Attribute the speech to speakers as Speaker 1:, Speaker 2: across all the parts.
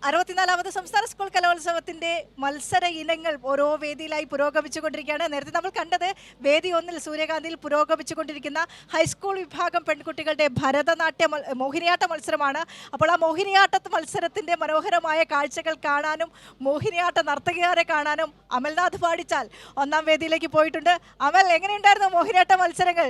Speaker 1: 64ാമത് സംസ്ഥാന സ്കൂൾ കലോത്സവത്തിന്റെ മത്സര ഇനങ്ങൾ ഓരോ വേദിയിലായി പുരോഗമിച്ചുകൊണ്ടിരിക്കുകയാണ്. നേരത്തെ നമ്മൾ കണ്ടത് വേദി 1 സൂര്യകാന്തിയിൽ പുരോഗമിച്ചുകൊണ്ടിരിക്കുന്ന ഹൈസ്കൂൾ വിഭാഗം പെൺകുട്ടികളുടെ ഭരതനാട്യ മോഹിനിയാട്ട മത്സരമാണ്. അപ്പോൾ ആ മോഹിനിയാട്ട മത്സരത്തിന്റെ മനോഹരമായ കാഴ്ചകൾ കാണാനും മോഹിനിയാട്ട നർത്തകിയാരെ കാണാനും അമൽനാഥ് പാടിച്ചാൽ 1ാം വേദിയിലേക്ക് പോയിട്ടുണ്ട്. അമൽ, എങ്ങനെയുണ്ടായിരുന്നു മോഹിനിയാട്ട മത്സരങ്ങൾ?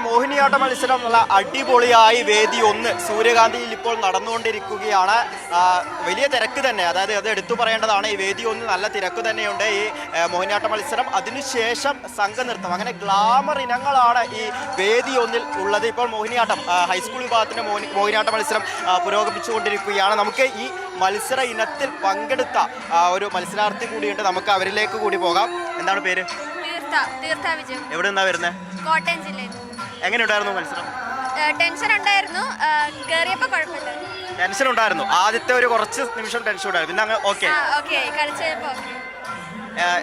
Speaker 2: മോഹിനിയാട്ട മത്സരം നല്ല അടിപൊളിയായി വേദി 1 സൂര്യകാന്തിയിൽ ഇപ്പോൾ നടന്നുകൊണ്ടിരിക്കുകയാണ്. വലിയ തിരക്ക് തന്നെ, അതായത് അത് എടുത്തു പറയേണ്ടതാണ്. ഈ വേദി 1 നല്ല തിരക്ക് തന്നെയുണ്ട് ഈ മോഹിനിയാട്ട മത്സരം. അതിനുശേഷം സംഘനൃത്തം, അങ്ങനെ ഗ്ലാമർ ഇനങ്ങളാണ് ഈ വേദി 1 ഉള്ളത്. ഇപ്പോൾ മോഹിനിയാട്ടം ഹൈസ്കൂൾ വിഭാഗത്തിന്റെ മോഹിനിയാട്ട മത്സരം പുരോഗമിച്ചുകൊണ്ടിരിക്കുകയാണ്. നമുക്ക് ഈ മത്സര ഇനത്തിൽ പങ്കെടുത്ത ഒരു മത്സരാർത്ഥി കൂടിയുണ്ട്, നമുക്ക് അവരിലേക്ക് കൂടി പോകാം. എന്താണ് പേര്? എവിടെ നിന്നാ വരുന്നത്?
Speaker 3: കോട്ടയം ജില്ലയിൽ.
Speaker 2: എങ്ങനെയുണ്ടായിരുന്നു മത്സരം?
Speaker 3: ടെൻഷൻ ഉണ്ടായിരുന്നു, കേറിയപ്പോൾ കുഴപ്പമില്ല.
Speaker 2: ടെൻഷൻ ഉണ്ടായിരുന്നു, ആദ്യത്തെ ഒരു കുറച്ച് നിമിഷം ടെൻഷൻ ഉണ്ടായിരുന്നു, പിന്നെ അങ്ങ് ഓക്കെ.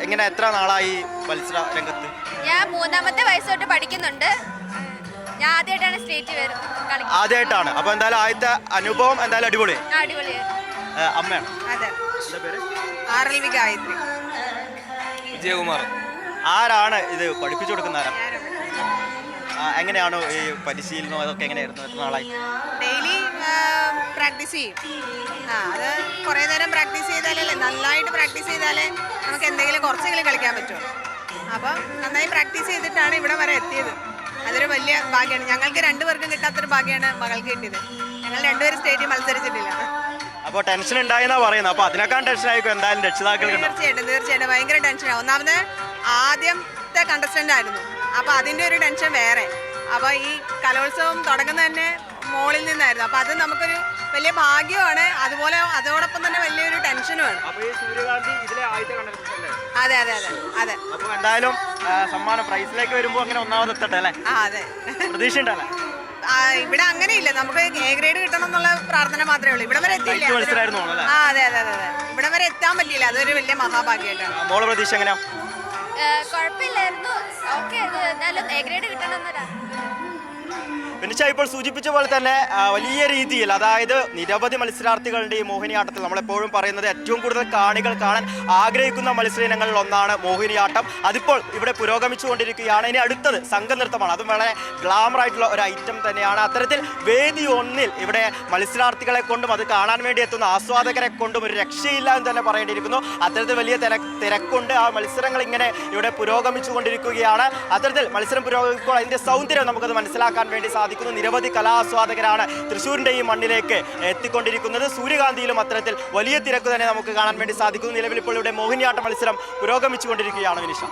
Speaker 2: എങ്ങനെ, എത്ര നാളായി മത്സര രംഗത്ത്?
Speaker 3: ഞാൻ 3ാമത്തെ വയസ്സ് തൊട്ട് പഠിക്കുന്നുണ്ട്. ഞാൻ ആദ്യമായിട്ടാണ് സ്റ്റേറ്റ് വരുന്നത്.
Speaker 2: ആദ്യമായിട്ടാണ്. അപ്പൊ എന്തായാലും ആദ്യത്തെ അനുഭവം എന്തായാലും അടിപൊളി. അമ്മയാണ്?
Speaker 4: അതെ. RLV ഗായത്രി.
Speaker 2: വിജയകുമാർ. ആരാണ് ഇത് പഠിപ്പിച്ചു കൊടുക്കുന്ന? എങ്ങനെയാണോ ഈ പരിശീലനം, അതൊക്കെ എങ്ങനെയായിരുന്നു? എത്ര നാളായി?
Speaker 4: ഡെയിലി പ്രാക്ടീസ് ചെയ്യും. അത് കുറേ നേരം പ്രാക്ടീസ് ചെയ്താലല്ലേ, നന്നായിട്ട് പ്രാക്ടീസ് ചെയ്താലേ നമുക്ക് എന്തെങ്കിലും കുറച്ചെങ്കിലും കളിക്കാൻ പറ്റുള്ളൂ. അപ്പം നന്നായി പ്രാക്ടീസ് ചെയ്തിട്ടാണ് ഇവിടെ വരെ എത്തിയത്. അതൊരു വലിയ ഭാഗ്യമാണ്. ഞങ്ങൾക്ക് 2 പേർക്കും കിട്ടാത്തൊരു ഭാഗ്യമാണ് മകൾക്ക് കിട്ടിയത്. ഞങ്ങൾ 2 പേരും സ്റ്റേറ്റിൽ മത്സരിച്ചിട്ടില്ല.
Speaker 2: അപ്പോൾ ടെൻഷൻ ഉണ്ടായെന്നാ പറയുന്നത്. അപ്പോൾ അതിനേക്കാൾ ടെൻഷൻ ആയിരിക്കും എന്തായാലും രക്ഷിതാക്കൾ.
Speaker 4: തീർച്ചയായിട്ടും ഭയങ്കര ടെൻഷനാണ്. ഒന്നാമത് ആദ്യത്തെ കണ്ടസ്റ്റന്റ് ആയിരുന്നു, അപ്പോൾ അതിൻ്റെ ഒരു ടെൻഷൻ വേറെ. അപ്പോൾ ഈ കലോത്സവം തുടങ്ങുന്നത് തന്നെ മോളിൽ നിന്നായിരുന്നു. അപ്പോൾ അത് നമുക്കൊരു വലിയ ഭാഗ്യമാണ്, അതുപോലെ അതോടൊപ്പം തന്നെ വലിയൊരു ടെൻഷനുമാണ്. അതെ അതെ അതെ അതെ.
Speaker 2: അപ്പോൾ എന്തായാലും സമ്മാനം പ്രൈസിലേക്ക് വരുമ്പോൾ അങ്ങനെ ഒന്നാമത് എത്തട്ടെ അല്ലേ?
Speaker 4: അതെ,
Speaker 2: പ്രതീക്ഷ ഉണ്ടല്ലേ?
Speaker 4: ഇവിടെ അങ്ങനെയില്ല, നമുക്ക് A ഗ്രേഡ് കിട്ടണം എന്നുള്ള പ്രാർത്ഥന മാത്രമേ ഉള്ളൂ. ഇവിടെ വരെ എത്തിയില്ല. അതെ അതെ അതെ അതെ, ഇവിടെ വരെ എത്താൻ പറ്റിയില്ല, അതൊരു വലിയ മഹാഭാഗ്യമായിട്ടാണ്.
Speaker 2: മോളെ പ്രതീക്ഷ എങ്ങനെയാ?
Speaker 3: കുഴപ്പമില്ലായിരുന്നു. ഓക്കെ, എന്നാലും A ഗ്രേഡ് കിട്ടണമെന്നല്ല.
Speaker 2: പിന്നെ ഇപ്പോൾ സൂചിപ്പിച്ച പോലെ തന്നെ വലിയ രീതിയിൽ, അതായത് നിരവധി മത്സരാർത്ഥികളുടെ ഈ മോഹിനിയാട്ടത്തിൽ നമ്മളെപ്പോഴും പറയുന്നത് ഏറ്റവും കൂടുതൽ കാണികൾ കാണാൻ ആഗ്രഹിക്കുന്ന മത്സര ഇനങ്ങളിൽ ഒന്നാണ് മോഹിനിയാട്ടം. അതിപ്പോൾ ഇവിടെ പുരോഗമിച്ചുകൊണ്ടിരിക്കുകയാണ്. ഇനി അടുത്തത് സംഘനൃത്തമാണ്. അതും വളരെ ഗ്ലാമർ ആയിട്ടുള്ള ഒരു ഐറ്റം തന്നെയാണ്. അത്തരത്തിൽ വേദി 1 ഇവിടെ മത്സരാർത്ഥികളെ കൊണ്ടും അത് കാണാൻ വേണ്ടി എത്തുന്ന ആസ്വാദകരെ കൊണ്ടും ഒരു രക്ഷയില്ല എന്ന് തന്നെ പറയേണ്ടിയിരിക്കുന്നു. അത്തരത്തിൽ വലിയ തിരക്കുണ്ട്. ആ മത്സരങ്ങൾ ഇങ്ങനെ ഇവിടെ പുരോഗമിച്ചുകൊണ്ടിരിക്കുകയാണ്. അത്തരത്തിൽ മത്സരം പുരോഗമിക്കുമ്പോൾ അതിൻ്റെ സൗന്ദര്യം നമുക്കത് മനസ്സിലാക്കാൻ വേണ്ടി സാധിക്കും. നിരവധി കലാസ്വാദകരാണ് തൃശ്ശൂരിന്റെ ഈ മണ്ണിലേക്ക് എത്തിക്കൊണ്ടിരിക്കുന്നത്. സൂര്യകാന്തിയിലും അത്തരത്തിൽ വലിയ തിരക്ക് തന്നെ നമുക്ക് കാണാൻ വേണ്ടി സാധിക്കുന്നു. നിലവിൽ ഇപ്പോൾ ഇവിടെ മോഹിനിയാട്ട മത്സരം പുരോഗമിച്ചുകൊണ്ടിരിക്കുകയാണ്. വിനിഷ.